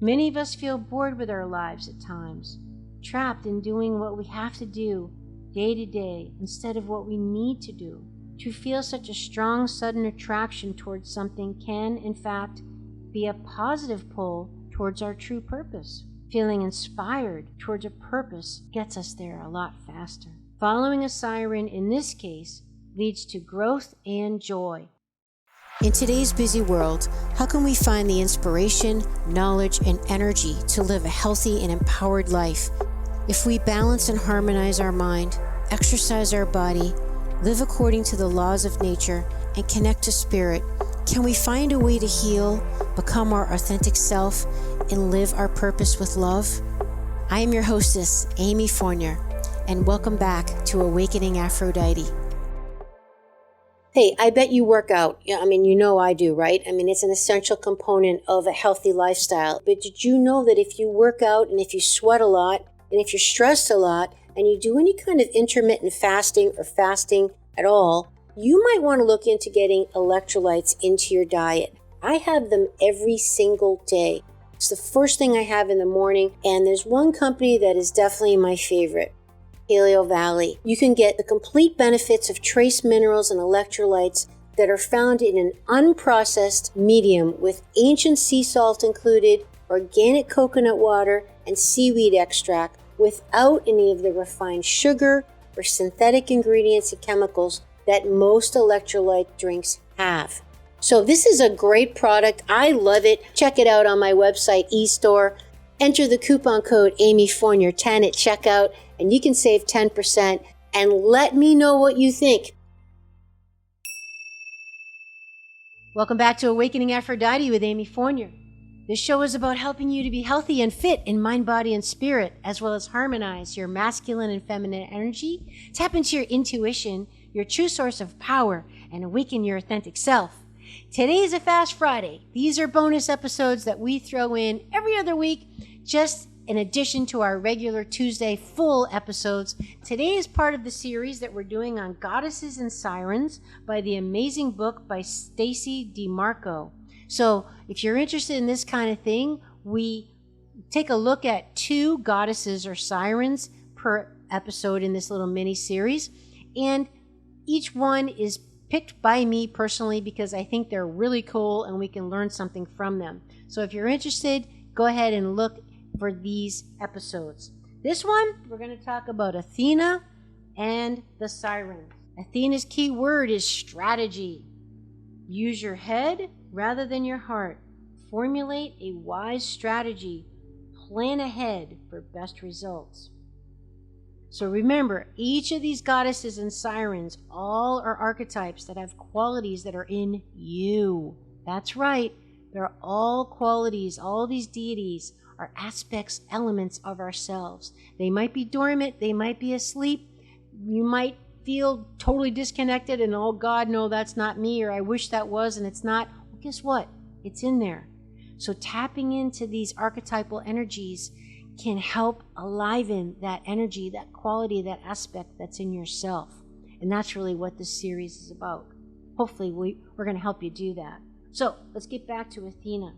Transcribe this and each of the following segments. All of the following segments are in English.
Many of us feel bored with our lives at times, trapped in doing what we have to do day to day instead of what we need to do. To feel such a strong, sudden attraction towards something can, in fact, be a positive pull towards our true purpose. Feeling inspired towards a purpose gets us there a lot faster. Following a siren, in this case, leads to growth and joy. In today's busy world, how can we find the inspiration, knowledge, and energy to live a healthy and empowered life? If we balance and harmonize our mind, exercise our body, live according to the laws of nature, and connect to spirit, can we find a way to heal, become our authentic self, and live our purpose with love? I am your hostess, Amy Fournier, and welcome back to Awakening Aphrodite. Hey, I bet you work out. Yeah, you know I do, right? It's an essential component of a healthy lifestyle. But did you know that if you work out and if you sweat a lot and if you're stressed a lot and you do any kind of intermittent fasting or fasting at all, you might want to look into getting electrolytes into your diet. I have them every single day. It's the first thing I have in the morning, and there's one company that is definitely my favorite. Paleo Valley. You can get the complete benefits of trace minerals and electrolytes that are found in an unprocessed medium with ancient sea salt included, organic coconut water, and seaweed extract without any of the refined sugar or synthetic ingredients and chemicals that most electrolyte drinks have. So this is a great product. I love it. Check it out on my website, eStore. Enter the coupon code AmyFournier10 at checkout, and you can save 10%, and let me know what you think. Welcome back to Awakening Aphrodite with Amy Fournier. This show is about helping you to be healthy and fit in mind, body, and spirit, as well as harmonize your masculine and feminine energy, tap into your intuition, your true source of power, and awaken your authentic self. Today is a Fast Friday. These are bonus episodes that we throw in every other week, just in addition to our regular Tuesday full episodes. Today is part of the series that we're doing on Goddesses and Sirens by the amazing book by Stacey Demarco. So if you're interested in this kind of thing, we take a look at 2 goddesses or sirens per episode in this little mini series. And each one is picked by me personally because I think they're really cool and we can learn something from them. So if you're interested, go ahead and look for these episodes. This one, we're going to talk about Athena and the Sirens. Athena's key word is strategy. Use your head rather than your heart. Formulate a wise strategy. Plan ahead for best results. So remember, each of these goddesses and sirens, all are archetypes that have qualities that are in you. That's right. They're all qualities. All these deities are aspects, elements of ourselves. They might be dormant. They might be asleep. You might feel totally disconnected and, oh God, no, that's not me, or I wish that was, and it's not. Well, guess what? It's in there. So tapping into these archetypal energies can help enliven that energy, that quality, that aspect that's in yourself. And that's really what this series is about. Hopefully we're going to help you do that. So let's get back to Athena.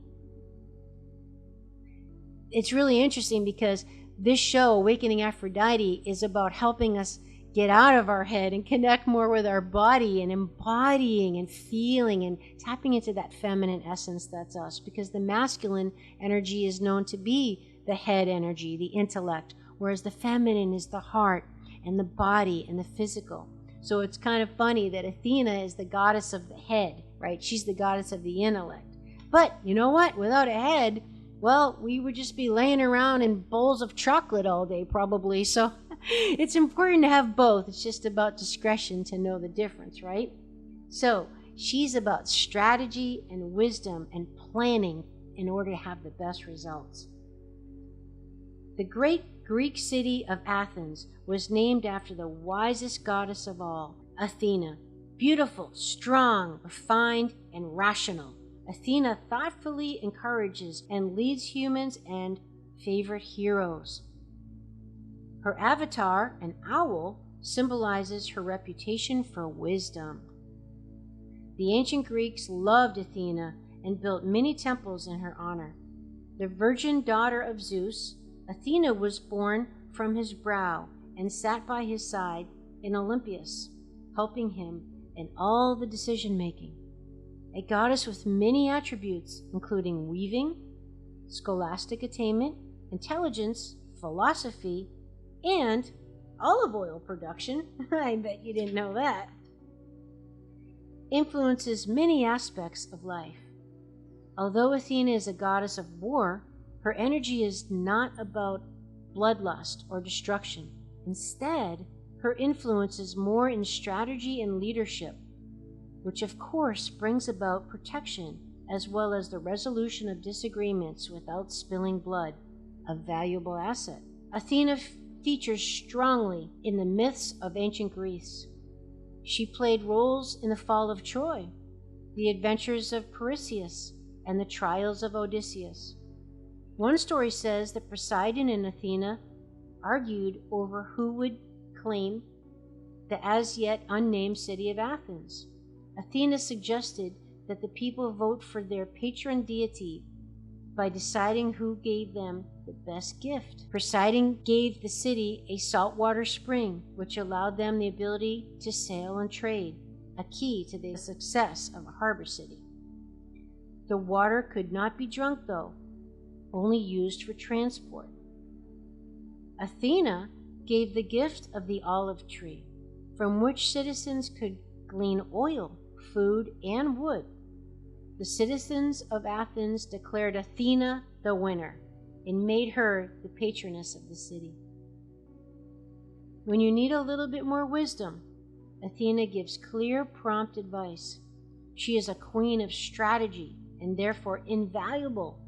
It's really interesting because this show, Awakening Aphrodite, is about helping us get out of our head and connect more with our body and embodying and feeling and tapping into that feminine essence that's us. Because the masculine energy is known to be the head energy, the intellect, whereas the feminine is the heart and the body and the physical. So it's kind of funny that Athena is the goddess of the head, right? She's the goddess of the intellect. But you know what? Without a head, well, we would just be laying around in bowls of chocolate all day probably. So it's important to have both. It's just about discretion to know the difference, right? So she's about strategy and wisdom and planning in order to have the best results. The great Greek city of Athens was named after the wisest goddess of all, Athena. Beautiful, strong, refined, and rational, Athena thoughtfully encourages and leads humans and favorite heroes. Her avatar, an owl, symbolizes her reputation for wisdom. The ancient Greeks loved Athena and built many temples in her honor. The virgin daughter of Zeus, Athena was born from his brow and sat by his side in Olympus, helping him in all the decision-making. A goddess with many attributes, including weaving, scholastic attainment, intelligence, philosophy, and olive oil production. I bet you didn't know that. Influences many aspects of life. Although Athena is a goddess of war, her energy is not about bloodlust or destruction. Instead, her influence is more in strategy and leadership, which of course brings about protection as well as the resolution of disagreements without spilling blood, a valuable asset. Athena features strongly in the myths of ancient Greece. She played roles in the fall of Troy, the adventures of Perseus, and the trials of Odysseus. One story says that Poseidon and Athena argued over who would claim the as yet unnamed city of Athens. Athena suggested that the people vote for their patron deity by deciding who gave them the best gift. Poseidon gave the city a saltwater spring, which allowed them the ability to sail and trade, a key to the success of a harbor city. The water could not be drunk, though, only used for transport. Athena gave the gift of the olive tree, from which citizens could glean oil, food, and wood. The citizens of Athens declared Athena the winner and made her the patroness of the city. When you need a little bit more wisdom, Athena gives clear, prompt advice. She is a queen of strategy and therefore invaluable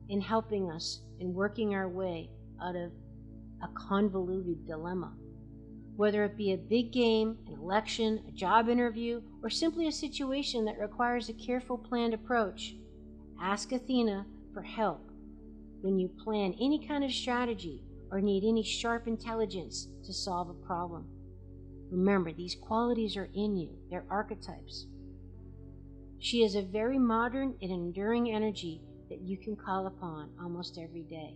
in helping us in working our way out of a convoluted dilemma. Whether it be a big game, an election, a job interview, or simply a situation that requires a careful, planned approach, ask Athena for help when you plan any kind of strategy or need any sharp intelligence to solve a problem. Remember, these qualities are in you. They're archetypes. She is a very modern and enduring energy that you can call upon almost every day.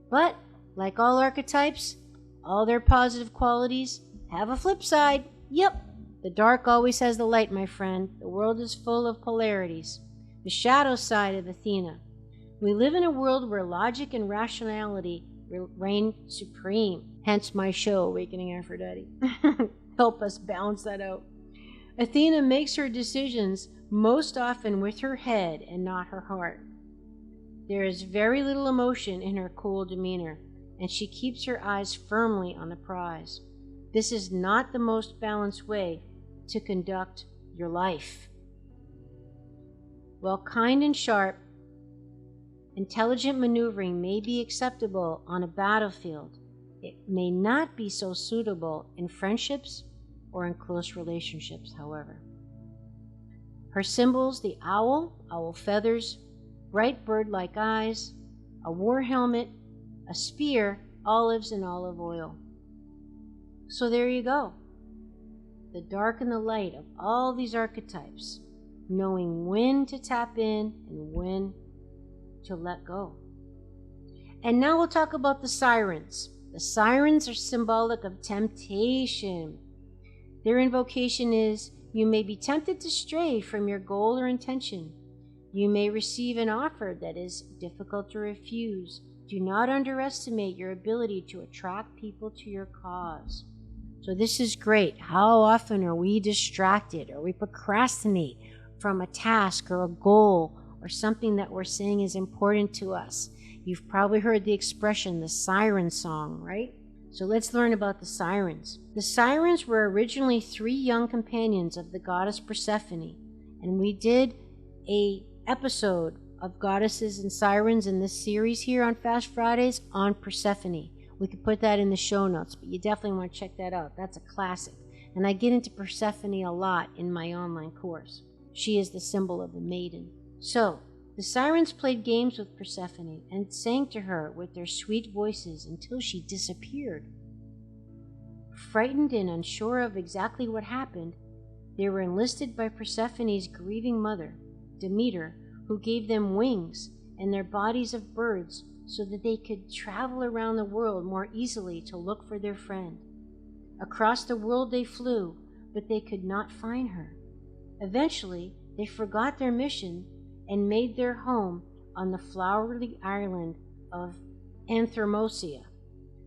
But, like all archetypes, all their positive qualities have a flip side. Yep, the dark always has the light, my friend. The world is full of polarities. The shadow side of Athena. We live in a world where logic and rationality reign supreme. Hence my show, Awakening Aphrodite. Help us balance that out. Athena makes her decisions most often with her head and not her heart. There is very little emotion in her cool demeanor, and she keeps her eyes firmly on the prize. This is not the most balanced way to conduct your life. While kind and sharp, intelligent maneuvering may be acceptable on a battlefield, it may not be so suitable in friendships or in close relationships, however. Her symbols: the owl, owl feathers, bright bird-like eyes, a war helmet, a spear, olives, and olive oil. So there you go. The dark and the light of all these archetypes, knowing when to tap in and when to let go. And now we'll talk about the sirens. The sirens are symbolic of temptation. Their invocation is, you may be tempted to stray from your goal or intention. You may receive an offer that is difficult to refuse. Do not underestimate your ability to attract people to your cause. So this is great. How often are we distracted or we procrastinate from a task or a goal or something that we're saying is important to us? You've probably heard the expression, the siren song, right? So let's learn about the sirens. The sirens were originally 3 young companions of the goddess Persephone, and we did an episode of goddesses and sirens in this series here on Fast Fridays on Persephone. We could put that in the show notes, but you definitely want to check that out. That's a classic. And I get into Persephone a lot in my online course. She is the symbol of the maiden. So, the sirens played games with Persephone and sang to her with their sweet voices until she disappeared. Frightened and unsure of exactly what happened, they were enlisted by Persephone's grieving mother, Demeter, who gave them wings and their bodies of birds so that they could travel around the world more easily to look for their friend. Across the world they flew, but they could not find her. Eventually, they forgot their mission and made their home on the flowery island of Anthromosia.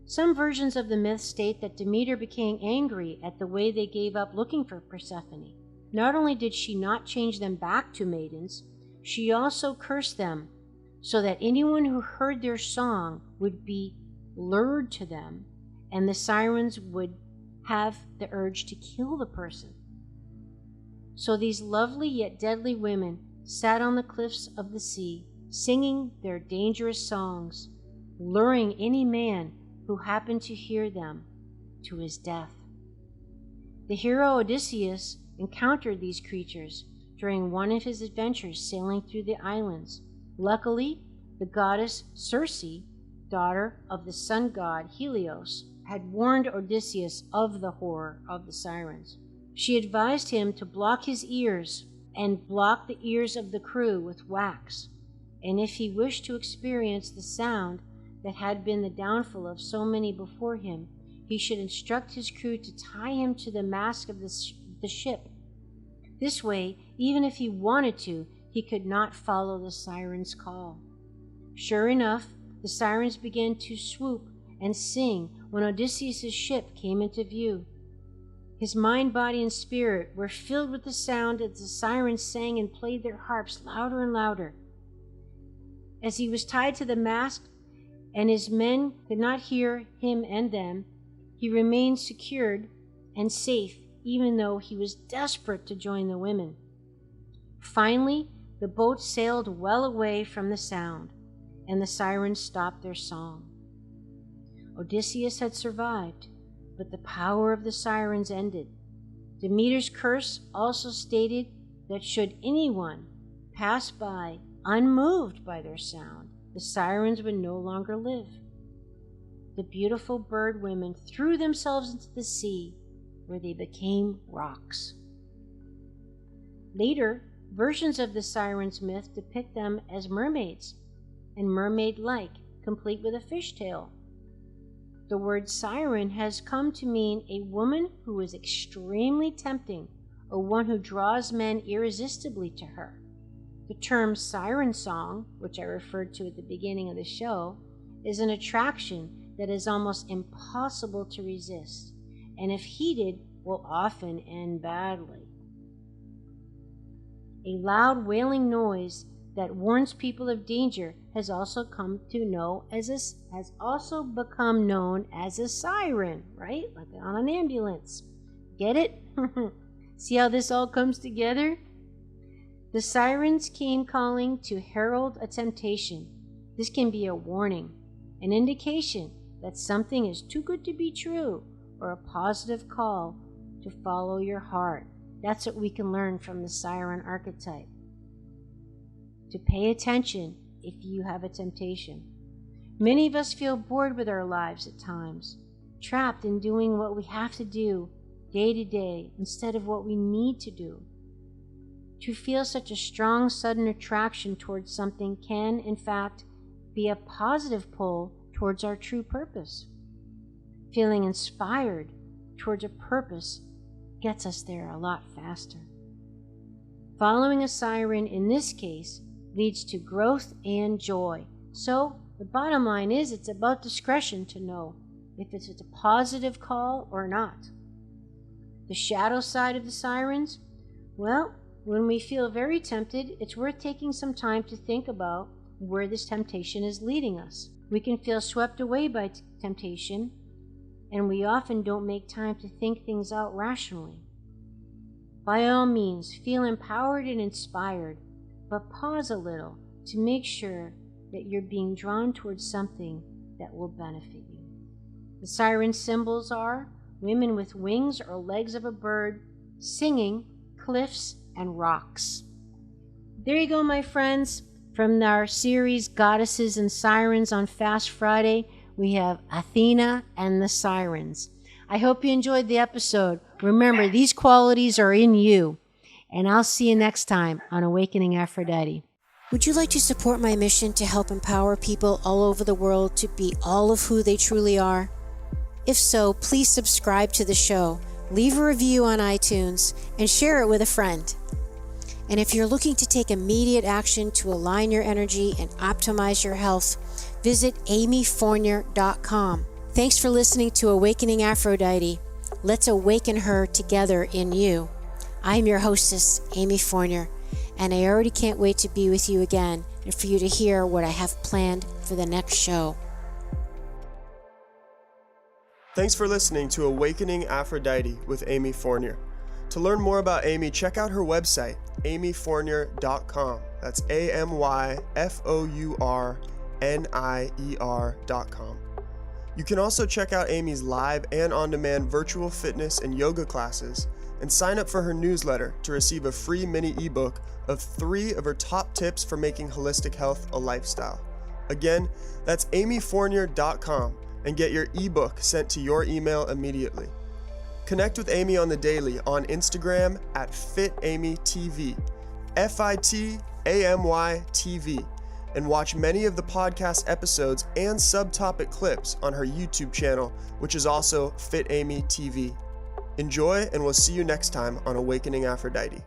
Some versions of the myth state that Demeter became angry at the way they gave up looking for Persephone. Not only did she not change them back to maidens, she also cursed them so that anyone who heard their song would be lured to them, and the sirens would have the urge to kill the person. So these lovely yet deadly women sat on the cliffs of the sea, singing their dangerous songs, luring any man who happened to hear them to his death. The hero Odysseus encountered these creatures during one of his adventures sailing through the islands. Luckily, the goddess Circe, daughter of the sun god Helios, had warned Odysseus of the horror of the sirens. She advised him to block his ears and block the ears of the crew with wax, and if he wished to experience the sound that had been the downfall of so many before him, he should instruct his crew to tie him to the mast of the ship. This way, even if he wanted to, he could not follow the sirens' call. Sure enough, the sirens began to swoop and sing when Odysseus' ship came into view. His mind, body, and spirit were filled with the sound as the sirens sang and played their harps louder and louder. As he was tied to the mast and his men could not hear him and them, he remained secured and safe, even though he was desperate to join the women. Finally, the boat sailed well away from the sound, and the sirens stopped their song. Odysseus had survived, but the power of the sirens ended. Demeter's curse also stated that should anyone pass by unmoved by their sound, the sirens would no longer live. The beautiful bird women threw themselves into the sea, where they became rocks. Later, versions of the sirens myth depict them as mermaids and mermaid-like, complete with a fishtail. The word siren has come to mean a woman who is extremely tempting, or one who draws men irresistibly to her. The term siren song, which I referred to at the beginning of the show, is an attraction that is almost impossible to resist, and if heeded, will often end badly. A loud wailing noise that warns people of danger has also become known as a siren, right? Like on an ambulance. Get it? See how this all comes together? The sirens came calling to herald a temptation. This can be a warning, an indication that something is too good to be true, or a positive call to follow your heart. That's what we can learn from the siren archetype. To pay attention if you have a temptation. Many of us feel bored with our lives at times, trapped in doing what we have to do day to day instead of what we need to do. To feel such a strong, sudden attraction towards something can, in fact, be a positive pull towards our true purpose. Feeling inspired towards a purpose gets us there a lot faster. Following a siren in this case leads to growth and joy. So the bottom line is it's about discretion to know if it's a positive call or not. The shadow side of the sirens? Well, when we feel very tempted, it's worth taking some time to think about where this temptation is leading us. We can feel swept away by temptation, and we often don't make time to think things out rationally. By all means, feel empowered and inspired, but pause a little to make sure that you're being drawn towards something that will benefit you. The siren symbols are women with wings or legs of a bird, singing, cliffs, and rocks. There you go, my friends. From our series Goddesses and Sirens on Fast Friday, we have Athena and the Sirens. I hope you enjoyed the episode. Remember, these qualities are in you. And I'll see you next time on Awakening Aphrodite. Would you like to support my mission to help empower people all over the world to be all of who they truly are? If so, please subscribe to the show, leave a review on iTunes, and share it with a friend. And if you're looking to take immediate action to align your energy and optimize your health, visit amyfournier.com. Thanks for listening to Awakening Aphrodite. Let's awaken her together in you. I'm your hostess, Amy Fournier, and I already can't wait to be with you again and for you to hear what I have planned for the next show. Thanks for listening to Awakening Aphrodite with Amy Fournier. To learn more about Amy, check out her website, amyfournier.com. That's amyfournier.com. You can also check out Amy's live and on-demand virtual fitness and yoga classes and sign up for her newsletter to receive a free mini ebook of 3 of her top tips for making holistic health a lifestyle. Again, that's amyfournier.com and get your ebook sent to your email immediately. Connect with Amy on the daily on Instagram at FitAmyTV, FITAMYTV, and watch many of the podcast episodes and subtopic clips on her YouTube channel, which is also Fit Amy TV. Enjoy, and we'll see you next time on Awakening Aphrodite.